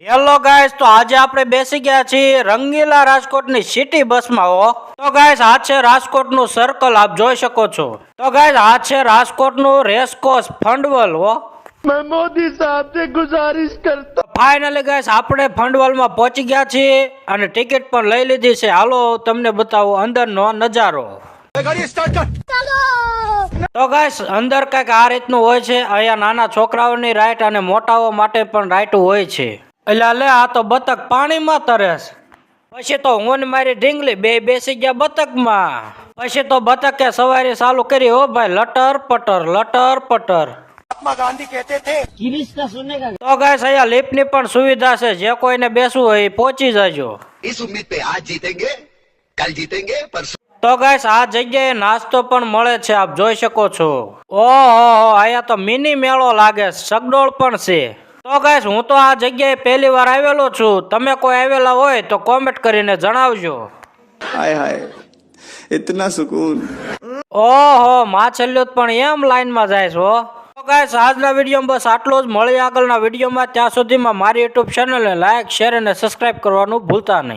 Hello guys, તો આજે આપણે બેસી ગયા છીએ રંગીલા રાજકોટની સિટી બસમાં હો. તો ગાઈસ આ છે રાજકોટનું સર્કલ, આપ જોઈ શકો છો. તો ગાઈસ આ છે રાજકોટનું રેસકોર્સ ફંડવલ હો. मैं मोदी साहब से गुजारिश करता ફાઇનલી ગાઈસ આપણે ફંડવલમાં પહોંચી ગયા છીએ અને ટિકિટ પણ લઈ લીધી છે. હાલો તમને બતાવું અંદરનો નજારો. તો ગાઈસ અંદર કઈક આ રીતનું હોય છે. અહીંયા નાના છોકરાઓની રાઈટ અને મોટાઓ માટે પણ રાઈટ હોય છે. એટલે લે આ તો બતક પાણીમાં તરેસ. પછી તો હું ને મારી ઢીંગલી બે બેસી ગયા બતકમાં. પછી તો બતકે સવારી ચાલુ કરી હો ભાઈ, લટર પટર લટર પટર. महात्मा गांधी कहते थे તો ગાઈસ અહીંયા લિફ્ટ ની પણ સુવિધા છે. જે કોઈને બેસવું હોય એ પહોંચી જાજો. इस उम्मीद पे आज जीतेंगे, कल जीतेंगे, परसों। તો ગાઈસ આ જગ્યાએ નાસ્તો પણ મળે છે, આપ જોઈ શકો છો. ઓહો અહીંયા તો મિની મેળો લાગે, સગડોળ પણ છે. તો ગાઈસ હું તો આ જગ્યાએ પહેલી વાર આવેલો છું. તમે કોઈ આવેલા હોય તો કોમેન્ટ કરીને જણાવજો. हाय हाय इतना सुकून। ઓહો માછલીઓ પણ એમ લાઈનમાં જાય છે હો. તો ગાઈસ આજના વિડીયોમાં બસ આટલું જ. મળીએ આગળના વિડીયોમાં. ત્યાં સુધીમાં મારી યુટ્યુબ ચેનલને લાઈક, શેર અને સબસ્ક્રાઇબ કરવાનું ભૂલતા નહીં.